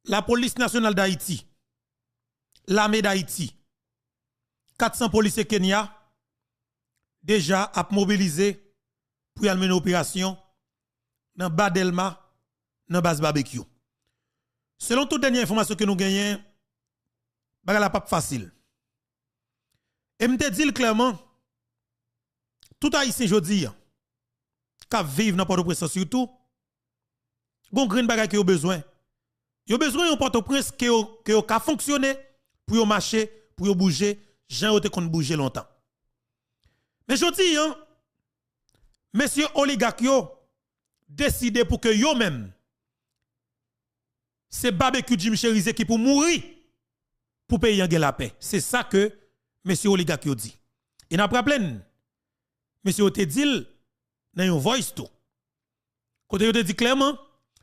la police nationale d'Haïti, l'armée d'Haïti, 400 policiers Kenya, déjà a mobilisé pour y mener une opération dans Badelma, dans base barbecue. Selon toute dernière information que nous gagnons, bagala pas facile. Et me dit clairement, tout haïtien jodi, qui vivent dans Port-au-Prince surtout, gon green bagay qui ont besoin. Yo besoin de Port-au-Prince qui a fonctionné pour yo marcher, pour yo bouger, gens ont kon bouger longtemps. Mais jodi, messieurs oligarques yo décidé pour que yo même c'est barbecue Jim Cherise qui pour mourir pour payer la paix. C'est ça que monsieur oligarque yo dit. Et n'a pas plein. Monsieur te dit dans un voice tout. Côté yo te dit clairement,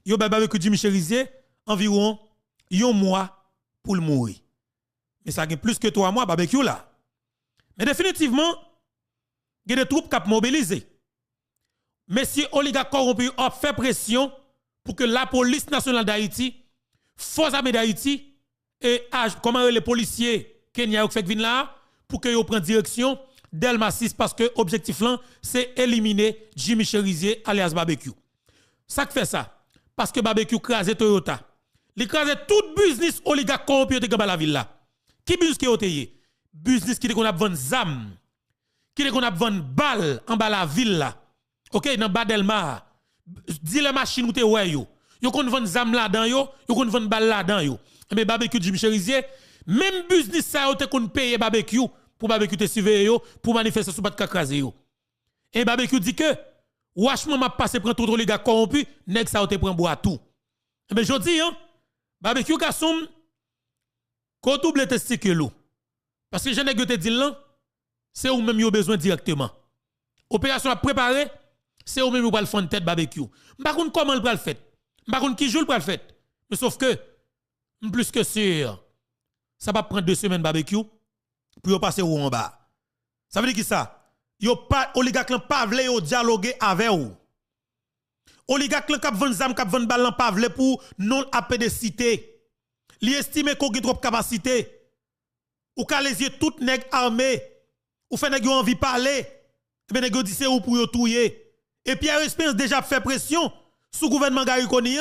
yo barbecue Jim Cherise environ un mois pour le mourir. Mais ça gagne plus que 3 mois barbecue là. Mais définitivement, il y a des troupes qui ont mobilisé. Messieurs oligarques corrompus ont fait pression pour que la police nationale d'Haïti, force armée d'Haïti et comment les policiers Kenya ont fait venir là pour que yo prennent direction Delma 6 parce que objectif là c'est éliminer Jimmy Cherizier alias barbecue. Ça fait ça parce que barbecue crasé Toyota. Il crasé tout business oligarque corrompu de la ville là. Qui business qui ont business qui qu'on a vendre zam, qui qu'on a vendre balle en bas la ville là. OK dans Badelma. Dis la machine ou te ouais yo. Yo kon vendre zam là dedans yo kon vendre balle là dedans yo. Mais barbecue Jimmy Cherizier, même business ça yo te kon payer barbecue pour barbecue te surveiller yo pour manifester sous pas de craser yo. Et barbecue dit que wachement m'a passé prend tout les gars corrompus, nèg ça te prend bois tout. Mais jodi barbecue garçon ko double testicule. Parce que je nèg te dit là, c'est ou même yo besoin directement. Opération à préparer, c'est ou même ou pral fond tête barbecue. M'pa konn comment le pral fait. M'pa konn qui joue le pral fait. Mais sauf que plus que sûr, ça va prendre 2 semaines barbecue pour passer ou en bas. Ça veut dire qui ça? Yo pas oligarque pas vle yo dialoguer avec ou. Oligarque k'ap vend zam k'ap vend balle pas vle pour non appel de cité. Li estime qu'on a trop capacité. Ou ka les yeux tout nèg armé. Ou fait nèg yo envie parler. Ben nèg yo dit c'est ou pour yo touyer. Et Pierre Espérance déjà fait pression sous gouvernement Gary Koni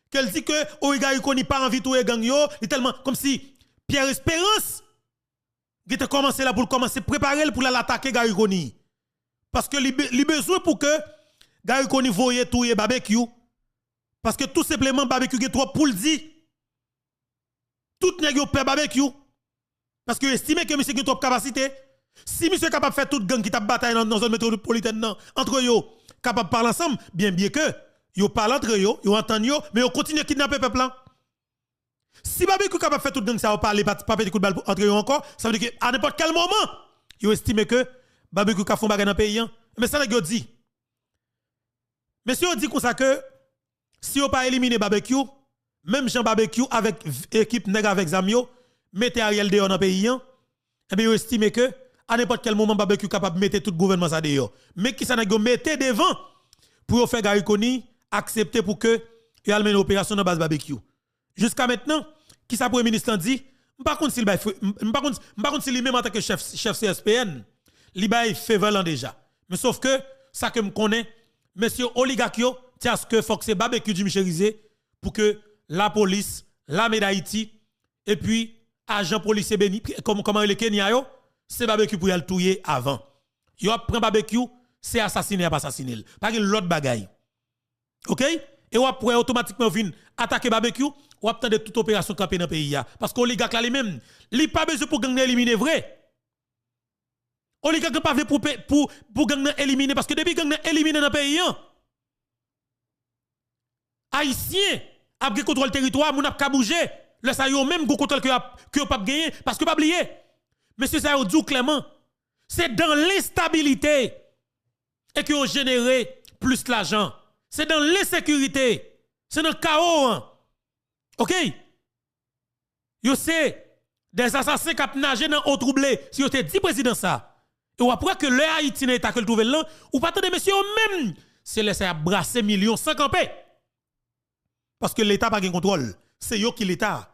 qu'elle dit que Gary Koni pas envie touyer gang yo, tellement comme si Pierre Espérance qui a commencé là pour commencer préparer pour l'attaquer Gary Koni. Parce que li besoin pour que Gary Koni voye touyer barbecue parce que tout simplement barbecue est trop pour le dire. Tout nèg yo peur barbecue parce que estime que monsieur qui trop capacité. Si monsieur capable faire toute gang qui t'a bataille dans zone métropolitaine entre yo capable parler ensemble bien que yo parle entre yo entend yo mais yo continue kidnapper peuple là. Si barbecue capable faire toute gang ça parler pas petit coup de balle entre yo encore ça veut dire que à n'importe quel moment yo estime que barbecue ka font bagarre dans pays mais ça nèg yo dit. Monsieur dit comme ça que si yo pas éliminer barbecue même Jean barbecue avec équipe nèg avec zamio mettez Ariel dehors dans pays et bien yo estime que à n'importe quel moment barbecue capable de mettre tout le gouvernement ça dehors. Mais qui ça n'a pas mettre devant pour faire Gary Koni accepter pour que il y ait une opération dans base barbecue. Jusqu'à maintenant, qui ça premier ministre dit, par contre s'il même en tant que chef CSPN, il bail fait valant déjà. Mais sauf que ça que me connaît monsieur oligarque yo, tiens ce que faut que c'est barbecue Jimmy Cherise pour que la police, l'armée d'Haïti et puis agent policier béni comment les Kenya yo c'est barbecue pour y aller touyer avant. Yo prend barbecue, c'est assassiner pas assassiner. Pas que l'autre bagaille. OK? Et ou après automatiquement vinn attaquer barbecue, ou attendre toute opération camper dans pays parce que oligarque là lui-même, li pas besoin pour gang éliminer vrai. Oligarque pas pour gang éliminer parce que depuis gang éliminer dans pays haïtien a contrôle territoire, moun a ka bouger. Là ça yo même go contrôle que pas gagner parce que pas oublier. Monsieur ça dit clairement, c'est dans l'instabilité et que vous générez plus l'argent. C'est dans l'insécurité. C'est dans le chaos. OK? Yo c'est des assassins qui ont nagé dans eau troublée. Si vous te dit président ça, et après que le Haïti n'est pas que le trouver là, ou pas attendez monsieur même, c'est laisser brasser millions sans camper. Parce que l'État n'a pas de contrôle. c'est yo qui l'État.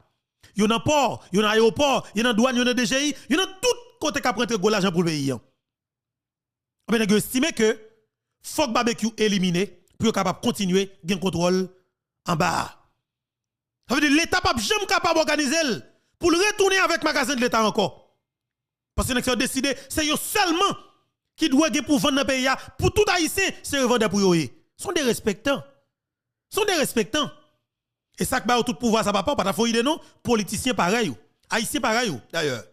Yo dans port, yo dans aéroport, yo dans douane, yo dans DGI, yo dans tout côté qui prendre gros l'argent pour le pays. On a estimé que faut que barbecue éliminé pour être capable de continuer gain contrôle en bas. Ça veut dire l'État pas jamais capable d'organiser pour le retourner avec magasin de l'État encore. Parce que nous décidé c'est eux seulement qui doit gagner pour vendre dans le pays pour tout haïtien, c'est revendre pour eux. Sont des respectants. Sont des respectants. Et ça que ba tout pouvoir ça va pas faut idée non, politiciens pareil, haïtiens pareil d'ailleurs.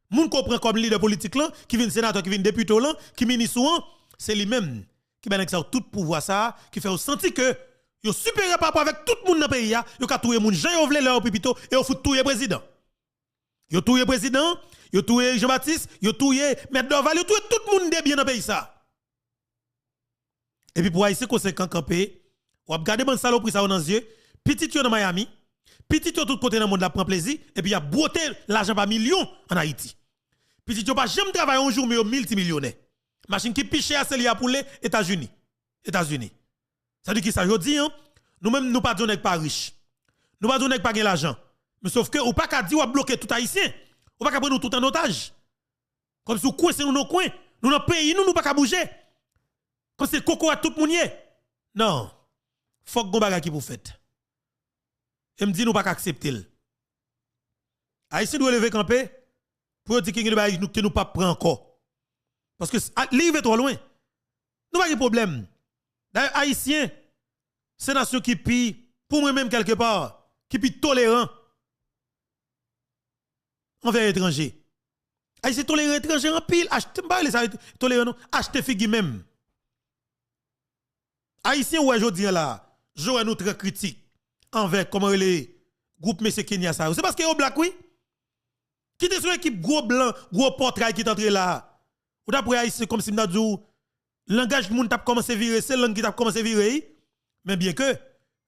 Moun comprend comme leader politique là, qui vient sénateur, qui vient député là, qui ministre c'est lui-même qui ben ça tout pouvoir ça, qui fait sentir que yo supérieur par rapport avec tout le monde dans le pays, yo ka touyer moun Jean yo vle leur pipito et yo fout touyer président. Yo touyer président, yo touyer Jean-Baptiste, yo touyer Maître Dorval, yo touyer tout le monde de bien dans le pays ça. Et puis pour haïtien conséquent campé, ou regarder bon saloperie ça dans les yeux, petit yo dans Miami, petit yo tout côté dans le monde la prend plaisir et puis y a beauté l'argent par millions en Haïti. Petit yo pas jamais travailler un jour mais yo multimillionnaire. Machine qui piche à celle pour les États-Unis. États-Unis. Ça dit qui ça je dis hein, nous même nous pas donner pas riche. Nous pas donner pas gain l'argent. Mais sauf que ou pas qu'à dire ou bloquer tout haïtien. Ou pas qu'à prendre nous tout en otage. Comme si nous coincé nous nos coins, nous dans pays nous pas qu'à bouger. Comme c'est coco à tout le monde. Non. Faut que bagage qui pour fait. Et me dit nous pas accepter. Haïtien doit lever camper pour dire que nous pas prendre encore. Parce que livre est trop loin. Nous pas de problème. D'ailleurs haïtien c'est nation qui pi pour moi même quelque part qui pi tolérant envers étranger. Haïtien tolérant étranger en pile, acheter pas les tolérant non, acheter figue même. Haïtien ouais jodi là, je nous très critique envers comment les groupe monsieur Kenya ça. C'est parce que au black oui. Qui était sur équipe gros blanc, gros portrait qui est entré là. Ou d'après haïtien comme si m'da dit langage moun t'a commencé à virer, c'est langue qui t'a commencé à virer. Mais bien que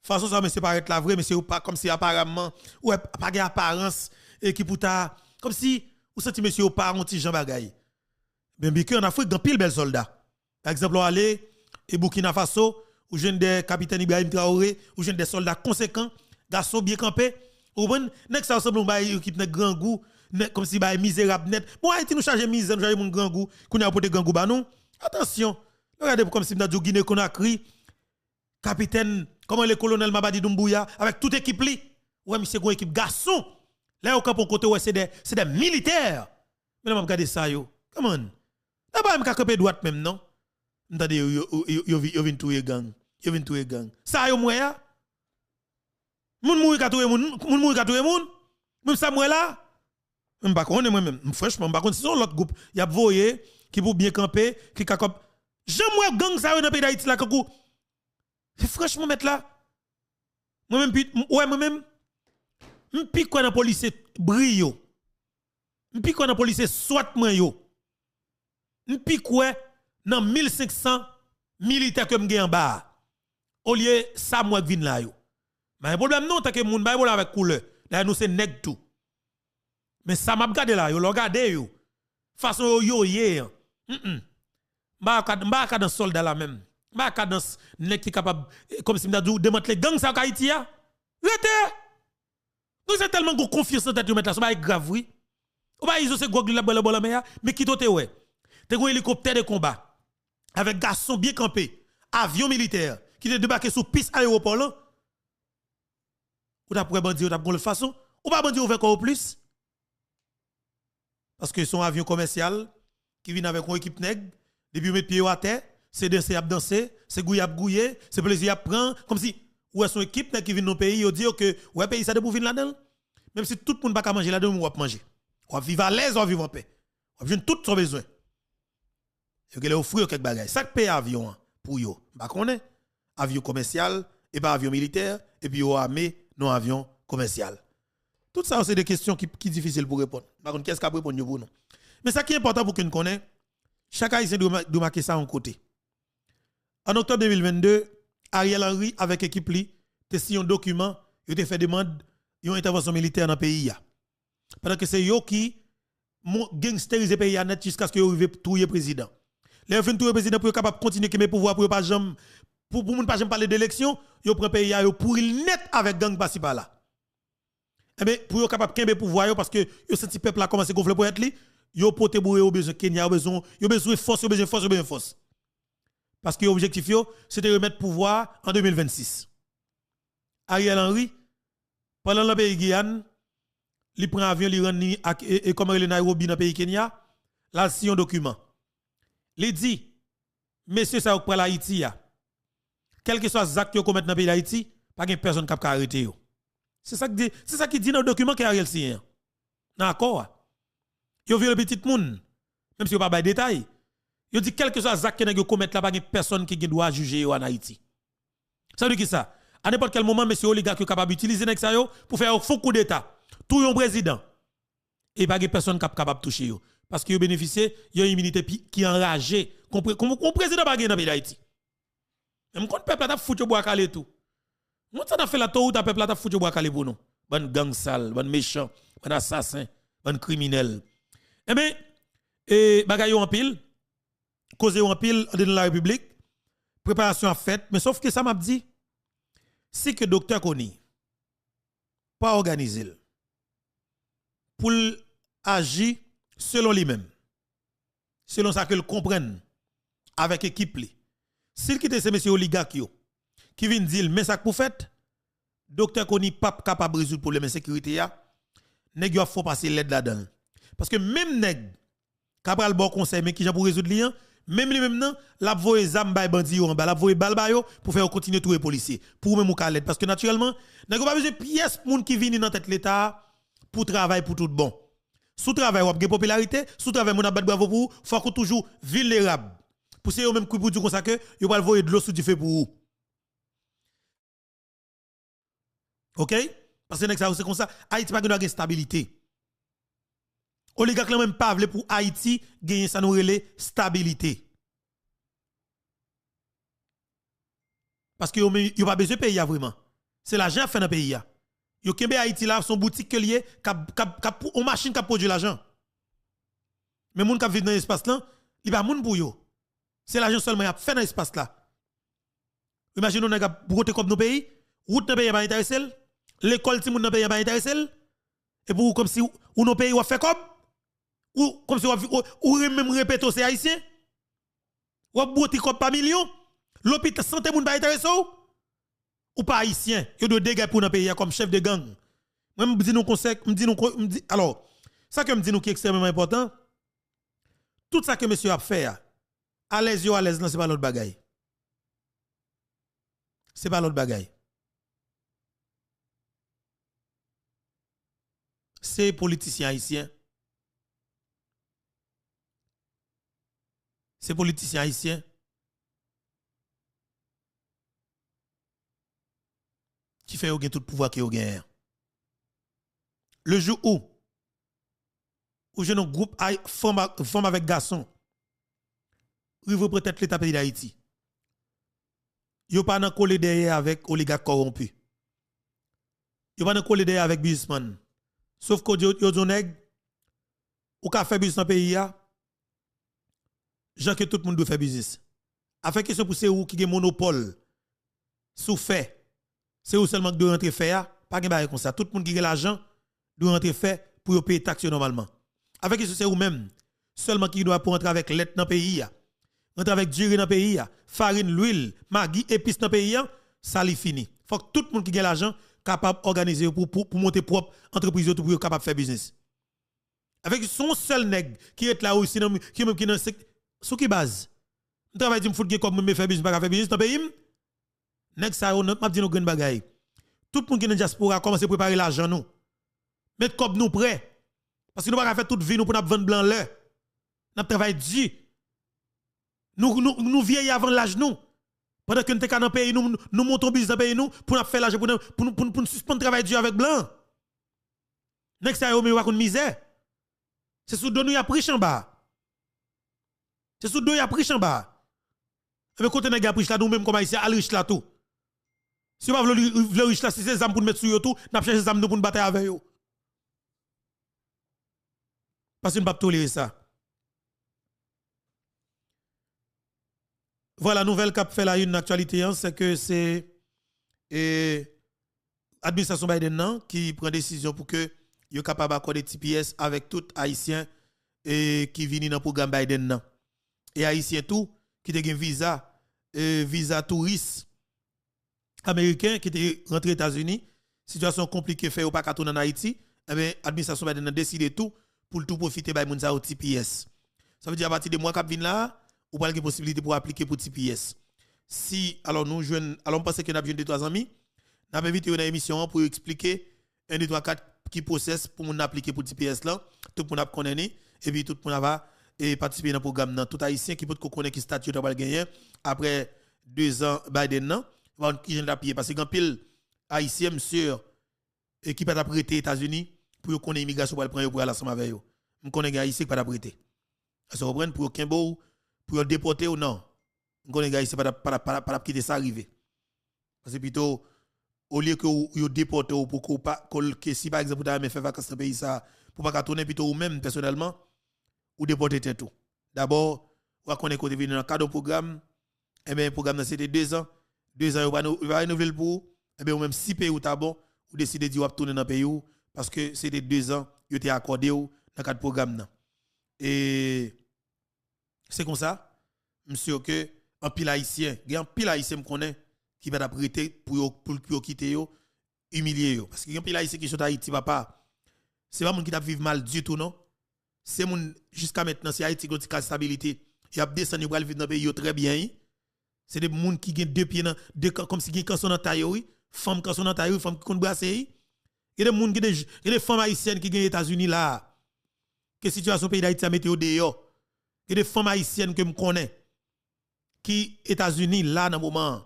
façon ça monsieur paraît la vraie mais c'est pas comme si apparemment ou pas gain apparence et qui pour ta comme si ou senti monsieur ou pas un petit Jean bagay. Bien que en Afrique grand pile bel soldat. Par exemple aller et Burkina Faso ou jeune des capitaine Ibrahim Traoré ou jeune des soldats conséquents, garçons bien campés. Ou bon nek ça ressemble un équipe nek grand goût comme si ba misérable net. Bon Haïti nous charger misère, nous charger mon grand goût, qu'on a porter grand goût ba nous. Attention. Regardez comme si nous dit Guinée Conakry capitaine comment le colonel Mabadi Doumbouya avec toute équipe li. Ouais monsieur une équipe garçon. Là au camp côté ouais c'est des militaires. Mais on regarder ça yo. Come on. D'abord me camper droite même non. M'tande yo vinn touyer gang. Yo vinn touyer gang. Ça yo moya. Moun mouri ka touyer moun mouri ka touyer moun. Même ça moi là. Même pas connait moi même franchement pas connait si son l'autre groupe y a voyé qui pour bien camper qui ka comme j'aime gang ça dans le pays d'Haïti là kakou. Franchement mettre là. Moi même ouais moi même m'pi quoi dans police brio. M'pi quoi dans police soit moi yo. M'pi quoi dans 1500 militaires que m'gè en bas. Au lieu ça moi vinn là yo. Mais le problème non tant que moun bay avec couleur. Là nous c'est nèg tout. Mais ça m'a regardé là, yo regardé yo. Façon yo yé. M'a dans soldat là même. M'a dans nèg qui capable comme si m'a dit démanteler gang ça Haïti ya. Rete. Nous c'est tellement go confiance en tête yo mettre là, ça grave oui. Ou pas ils c'est gogli la bola mais qui tote ouais. T'es un hélicoptère de combat avec garçon bien campé, avion militaire qui te débarqué sous piste aéroport là. Ou t'as pour bandi ou t'as pour le façon ou pas bandi ou fait quoi au plus? Parce que son avion commercial qui vient avec une équipe nègre, depuis mettre pied à terre, c'est danser à danser, c'est gouiller à gouiller, c'est plaisir à prendre, comme si ouais son équipe qui vient dans le pays, il dit que ouais pays ça de pour venir là-dedans. Même si tout le monde pas manger là-dedans, on va manger. On va vivre à l'aise, on va vivre en paix. On va vivre tout son besoin. Il y a offrir quelques bagages. Ça paye avion pour yo. Bah connaît avion commercial et pas avion militaire et puis yo armé non avion commercial. Tout ça, c'est des questions qui sont difficiles pour répondre. Par contre, qu'est-ce qu'on peut répondre pour nous? Mais ça qui est important pour que nous connaissions, chaque haïtien doit marquer ça en côté. En octobre 2022, Ariel Henry, avec l'équipe, a signé un document, il a fait demande d'une intervention militaire dans le pays. Pendant que c'est eux qui gangsterisent le pays net jusqu'à ce qu'ils arrivent à tuer le président. Les fins de tuer le président pour être capable de continuer à pouvoir pour pas jamais pour ne pas parler d'élection, ils prennent le pays pour il net avec gang par là. Eh bien, pour être capable de pouvoir, parce que yo senti peuple a commencé à gonfler pour être li, yo pote bourré au besoin Kenya, au besoin force, au besoin force, au besoin force. Parce que l'objectif, c'était de remettre pouvoir en 2026. Ariel Henry, pendant le pays Guyane, il prend avion, il rentre et comme il est Nairobi dans le pays Kenya, là, c'est un document. Il dit, messieurs, ça va l'Haïti, quel que soit les actes que vous commettez dans le pays d'Haïti, pas de personne qui a arrêté. C'est ça qui dit dans le document qui Ariel signe. D'accord? Yo viole petit monde, même si vous pas de détails. Yo dit quel que soit les actes que vous commettez là, pas de personne qui doit juger en Haïti. Ça veut dire qui ça? À n'importe quel moment, monsieur oligarque est capable d'utiliser ça pour faire un faux coup d'État. Tout un président. Et pas de personne capable de toucher. Parce que vous bénéficiez d'une immunité qui est enragée. Comme président pas dans le pays d'Haïti. Même quand le peuple a foutu au bois calé tout. Moi, ça a fait la tour où le peuple a foutu au bois calé pour nous. Bon gang sale, bon méchant, bon assassin, bon criminel. Eh bien, bagay en pile, cause en pile dans la République, préparation à fait, mais sauf que ça m'a dit, si que docteur Koni, pas organisé, pour agir selon lui-même, selon ça que le comprenne, avec équipe li. S'il quitte ces messieurs oligarques qui viennent dire mais ça pour fait docteur Koni pas capable de résoudre le problème de sécurité ya, nèg yo faut passer l'aide là-dedans. Parce que même nèg capable bon conseil mais qui pour résoudre lien, même lui même nan la voye zam bay bandi en bas, la voye bal ba yo pour faire continuer tous les policiers, pour même ou l'aide parce que naturellement nèg pas besoin pièce moun qui viennent dans tête l'état pour travail pour tout bon. Sous travail ou a popularité, sous travail moun a bat bravo pour faut que toujours vulnérable. Pour c'est eux même qui pour dire comme ça que yo va voyer de l'eau sous du feu pour vous. OK? Parce que c'est comme ça, Haïti pas de stabilité. Oligarque même pas vle pour Haïti gagner ça nous relé stabilité. Parce que yo pas besoin de pays vraiment. C'est l'argent fait dans le pays. Yo kembe Haïti là son boutique que lié on machine qui produit l'argent. Mais moun qui vivent dans l'espace là, il pas moun pour yo. C'est l'argent seulement y a fait dans l'espace là. Imaginez on a broté comme nos pays, route dans pays pas intéressé, l'école ti moun dans pays pas intéressé et pour comme si ou nos pays ou fait comme si ou même répéter c'est haïtien. Ou broté comme pas million, l'hôpital santé moun pas intéressé ou pas haïtien, yo de dégâts pour dans pays comme chef de gang. Moi me dis nous conseil, me dit alors ça que me dit nous qui est extrêmement important. Tout ça que monsieur a fait à l'aise non c'est pas l'autre bagaille. C'est pas l'autre bagaille. C'est politiciens haïtiens. C'est politiciens haïtiens. Qui fait tout le pouvoir qui gagne. Le jour où je un groupe femme avec garçon, rive peut-être l'État pays d'Haïti. Yo pas nan collé derrière avec oligarque corrompu. Yo pas nan collé derrière avec businessman. Sauf que yo zonèg ou ka fait business dans pays ya. Gens que tout le monde doit faire business. Afin question pour c'est où qui gen monopole sous fait. C'est où seulement qui doit rentrer faire, pas gen bail comme ça. Tout le monde qui a l'argent doit rentrer faire pour payer taxe normalement. Avec question c'est où même seulement qui doit pour rentrer avec l'aide dans pays ya. Rentrer avec durée dans pays farine, l'huile, maggi, épices dans pays ça li fini. Faut que tout le monde qui a l'argent capable d'organiser pour monter propre entreprise pour capable faire business. Avec son seul nèg qui est là aussi qui même qui dans sous qui base. On travaille dit me fout comme me faire business pas faire business dans pays. Nèg ça on m'a dit nous grande bagaille. Tout le monde qui dans diaspora commence à préparer l'argent nous. Mettre comme nous prêt. Parce que nous pas faire toute vie nous pour vendre blanc l'heure. N'a travail dur. Nous vieillis avant l'âge nous. Pendant que nous sommes dans le pays, nous montons business dans le pays nous pour faire l'argent pour suspendre le travail dur avec blanc. Next ça yo une misère. C'est sous nous y a pris en bas. C'est sous nous y a pris en bas. Et mais côté nèg a pris là nous même comme ici al riche là tout. Si vous voulez le riche là si c'est zam pour mettre sur yo tout, n'a chercher zam nous pour battre avec yo. Parce que nous pas tolérer ça. Voilà, nouvelle cap fait la une actualité, c'est que c'est Administration Biden nan, qui prend décision pour que yo capable d'accorder TPS avec tout haïtien et qui viennent dans le programme Biden nan. Et haïtien tout qui te gen visa touriste américain qui te rentré aux États-Unis, situation compliquée fait ou pas tourner en Haïti, eh bien administration Biden a décidé tout pour tout profiter bay moun sa au TPS. Ça veut dire à partir de mois qui vient là, ou pas de possibilité pour appliquer pour TPS. Si alors nous jeune alors on pense que nous avons 2-3 amis, n'a pas invité une émission pour expliquer 1 2 3 4 qui process pour nous appliquer pour TPS là, tout le monde a connaître et puis tout le monde va participer dans le programme là, tout haïtien qui peut connaître qui statut va gagner après 2 ans Biden là, va qui vient d'appuyer parce que grand pile haïtien monsieur qui pas prêter aux États-Unis pour connaître immigration pour prendre pour aller ensemble avec eux. On connaît haïtien qui pas prêter. Ça reprendre pour Kimbo pour déporter ou non. On connaît haïtien pas quitter ça arriver. Parce que plutôt au lieu que vous déportez pour que si par exemple vous avez fait vacances dans le pays ça pour pas tourner plutôt ou même personnellement ou déporter tout. D'abord, vous connaissez que vous venez dans le cadre du programme, et bien le programme c'était 2 ans. 2 ans vous va renouveler pour et bien ou même 6 pays ou bon, vous décidez de tourner dans le pays parce que c'était 2 ans vous été accordé dans le cadre du programme. Et c'est comme ça, monsieur que un pile haïtien, il y a un pile haïtien me connaît qui va prêter pour quitter yo, humilier yo parce que y a un pile haïtien qui sont Haïti papa. C'est pas moun qui t'a vivre mal du tout non. C'est moun jusqu'à maintenant c'est Haïti qui a stabilité. Il a descendu pour vivre dans le pays très bien. C'est des moun qui ont 2 pieds dans comme si ils sont dans taille oui, femme quand sont dans taille, femme qui compte brasser. Il y a des moun qui des femmes haïtiennes qui gagnent aux États-Unis là. Que situation pays d'Haïti a météo dehors. Il y a des femmes haïtiennes que me connais qui États-Unis là dans moment.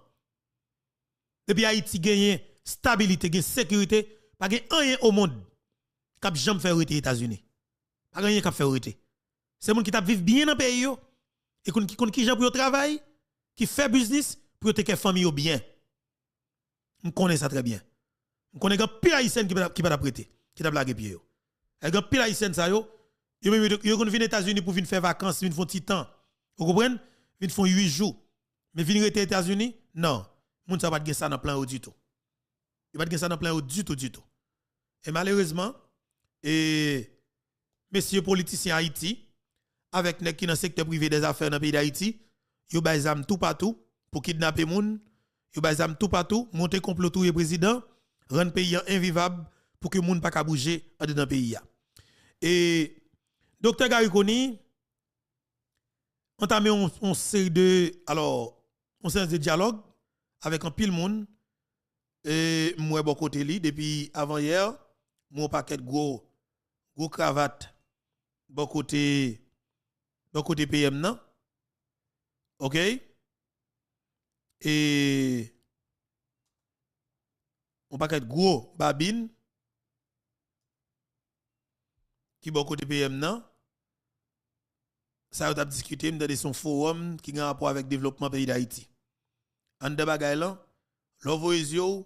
Depuis Haïti gagne stabilité, gagne sécurité, pas gagne rien au monde qui jamais fait aux États-Unis. Pas rien qui fait arrêter. C'est moun qui t'a vivre bien dans pays yo et qui gens pour travail, qui fait business pour te que famille bien. On connaît ça très bien. On connaît un pile haïtien qui va prêter, qui t'a blagué pied yo. Et un pile haïtien ça yo Yo kon vinn aux États-Unis pour venir faire vacances, venir faire petit temps. Vous comprenez? Venir faire 8 jours. Mais venir aux États-Unis, non. Moun sa pas de ça dans plan haut du tout. Il pas de ça dans plan haut du tout. Et malheureusement, messieurs politiciens Haïti avec nèg qui dans secteur privé des affaires dans le pays d'Haïti, yo bay zam tout partout pour kidnapper moun, yo bay zam tout partout, monter complot tout le président, rendre pays invivable pour que moun pas ka bouger dans le pays. Et Docteur Gariconi, entamé une série de dialogue avec un pile monde et moi bon côté li depuis avant hier, mon paquet gros cravate bon côté PM nan. OK? Et mon paquet gros babine qui bon côté PM nan. Ça a discuté dans son forum qui a un rapport avec le développement du pays d'Haïti. En de bagay lan, l'envoyé ou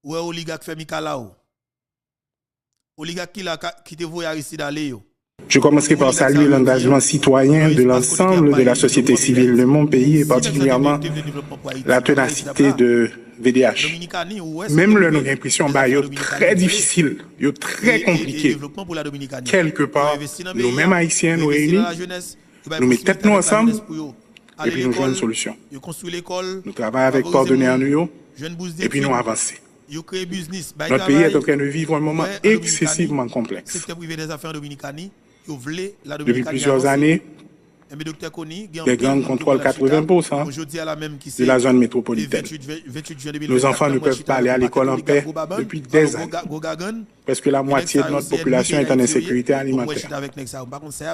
oligarque fait Mikalao. Oligarque qui te voye Aristide d'aller yo. Je commencerai par saluer l'engagement citoyen de l'ensemble de la société civile de mon pays et particulièrement la ténacité de VDH. Même le nous l'impression très difficile, très compliqué. Quelque part, nous-mêmes haïtiens nous réunis, nous mettons tête nous ensemble et puis nous trouvons une solution. Nous travaillons avec coordonnés nous et puis nous avançons. Notre pays est en train de vivre un moment excessivement complexe. Depuis plusieurs années, les gangs contrôlent 80% de la zone métropolitaine. Nos enfants ne peuvent pas aller à l'école en paix depuis des années. Parce que la moitié de notre population est en insécurité alimentaire.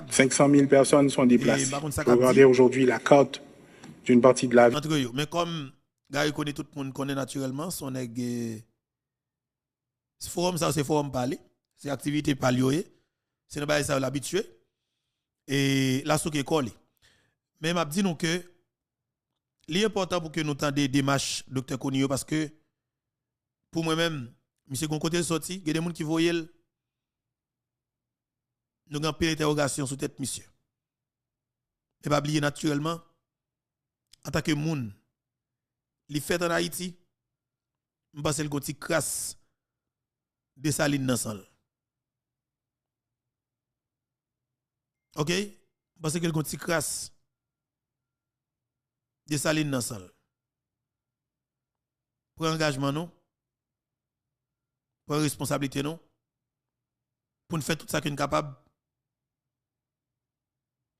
500 000 personnes sont déplacées. Regardez aujourd'hui la carte d'une partie de la ville. Mais comme Gary connaît tout le monde connaît naturellement, son forum ça c'est forum parler, c'est activité parler, c'est ne pas ça l'habitué et la sou qui collé. Mais m'a dit nous que l'important pour que nous tende des démarches docteur Konio parce que pour moi-même monsieur gon côté sorti, il y a des gens qui voyaient nous avons pile interrogation sur tête monsieur. Mais pas oublier naturellement en tant que moun li fait en Haïti, je pense que le côté crasse dessaline dans sang. OK? Parce que le petit crasse dessaline dans sang. Prends engagement non? Prends responsabilité non? Pour nous faire tout ça qu'on est capable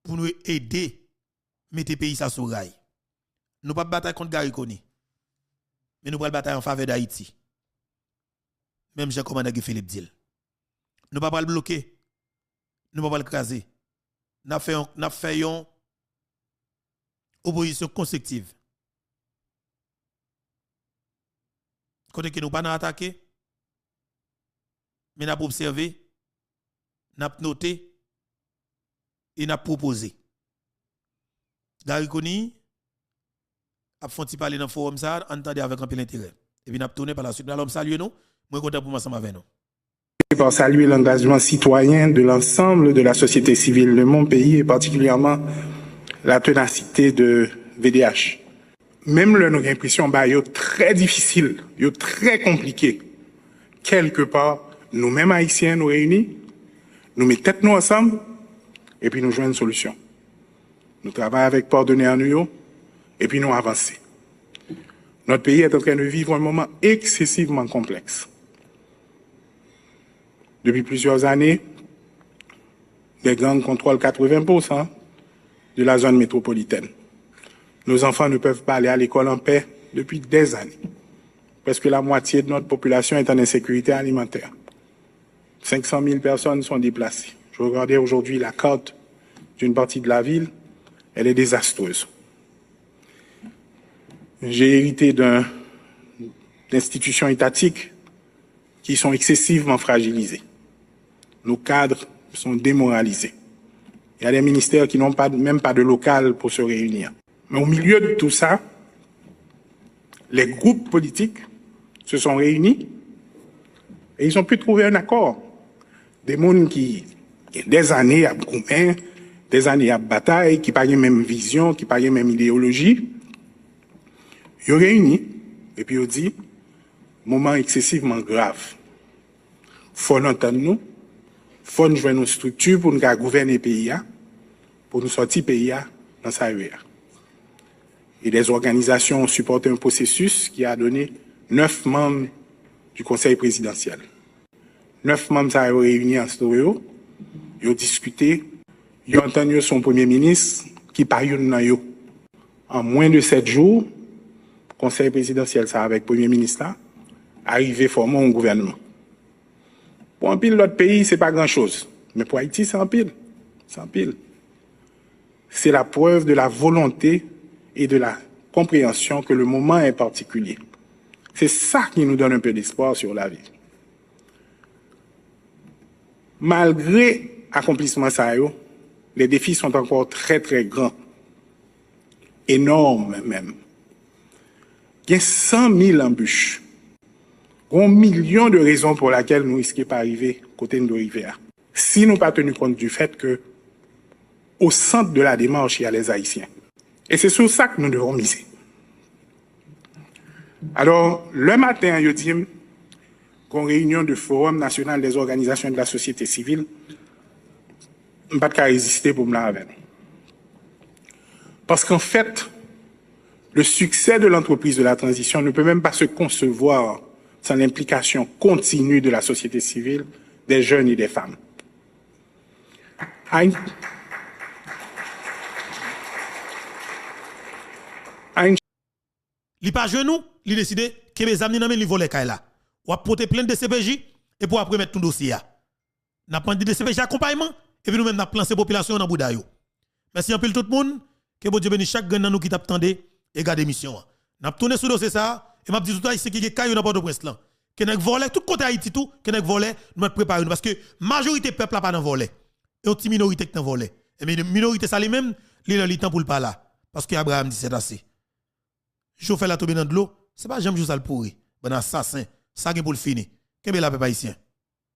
pour nous aider mettre le pays ça sur rail. Nous pas bataille contre Gariconi. Mais nous pas bataille en faveur d'Haïti. Même j'ai commandé Philippe Dil. Nous pas le bloquer. Nous pas le craser. N'a fait une opposition constructive. Côté que nous pas attaquer, mais n'a pas observé, n'a noté et n'a proposé. Gariconi a fait parler dans le forum ça, entendez avec un peu d'intérêt. Et puis n'a tourné par la suite. Alors saluer nous, moi content pour ensemble avec nous. Pour saluer l'engagement citoyen de l'ensemble de la société civile de mon pays et particulièrement la ténacité de VDH. Même le nous avons l'impression très difficile, très compliqué. Quelque part, nous-mêmes haïtiens nous réunis, nous mettons tête nous ensemble et puis nous jouons une solution. Nous travaillons avec partenaires nous et puis nous avançons. Notre pays est en train de vivre un moment excessivement complexe. Depuis plusieurs années, les gangs contrôlent 80% de la zone métropolitaine. Nos enfants ne peuvent pas aller à l'école en paix depuis des années. Presque la moitié de notre population est en insécurité alimentaire. 500 000 personnes sont déplacées. Je regardais aujourd'hui la carte d'une partie de la ville, elle est désastreuse. J'ai hérité d'institutions étatiques qui sont excessivement fragilisées. Nos cadres sont démoralisés. Il y a des ministères qui n'ont même pas de local pour se réunir. Mais au milieu de tout ça, les groupes politiques se sont réunis et ils ont pu trouver un accord. Des gens qui, des années à commun, des années à bataille, qui n'ont pas la même vision, qui n'ont pas la même idéologie, ils ont réuni et puis ils ont dit, moment excessivement grave. Il faut nous entendre nous, il faut nous jouer nos structures pour nous gouverner le pays, pour nous sortir le pays dans sa rue. Et des organisations ont supporté un processus qui a donné 9 membres du Conseil présidentiel. 9 membres sont réunis en studio, ils ont discuté, ils ont entendu son premier ministre qui parle dans en moins de 7 jours, le Conseil présidentiel, ça avec le premier ministre, arrivé former un gouvernement. Pour un pile l'autre pays, c'est pas grand-chose. Mais pour Haïti, c'est un pile. C'est un pile. C'est la preuve de la volonté et de la compréhension que le moment est particulier. C'est ça qui nous donne un peu d'espoir sur la vie. Malgré l'accomplissement ça, les défis sont encore très très grands. Énormes même. Il y a 100 000 embûches. Un million de raisons pour lesquelles nous risquons pas arriver côté de l'hiver. Si nous pas tenu compte du fait que au centre de la démarche, il y a les Haïtiens. Et c'est sur ça que nous devons miser. Alors, le matin, je dis qu'en réunion du Forum national des organisations de la société civile, je ne peux pas résister pour me la avec. Parce qu'en fait, le succès de l'entreprise de la transition ne peut même pas se concevoir sans l'implication continue de la société civile, des jeunes et des femmes. Li pas genou, li décide que mes amis nan men li voler kay la. Ou a porter plainte de CPJ et pour après mettre tout dossier. N'a pas dit de CPJ accompagnement et puis nous même n'a plancé population dans bouda yo. Merci en pile tout le monde, que bon Dieu bénisse chaque grand nous qui t'attendait et garde émission. N'a tourné sur dossier ça et m'a dit tout c'est qui caillou dans Port-au-Prince là. Que nèg volé tout côté Haïti tout, que nèg volé, nous préparer parce que majorité peuple là pas dans volé. Et une petite minorité qui dans volé. Et mais minorité ça lui même, li dans le temps pour le pas là parce que Abraham dit c'est assez. Je fais la tomber dans de l'eau, c'est pas jamais ça le pourri. Bon assassin, ça qui pour le finir. Qu'est-ce que la peuple haïtien?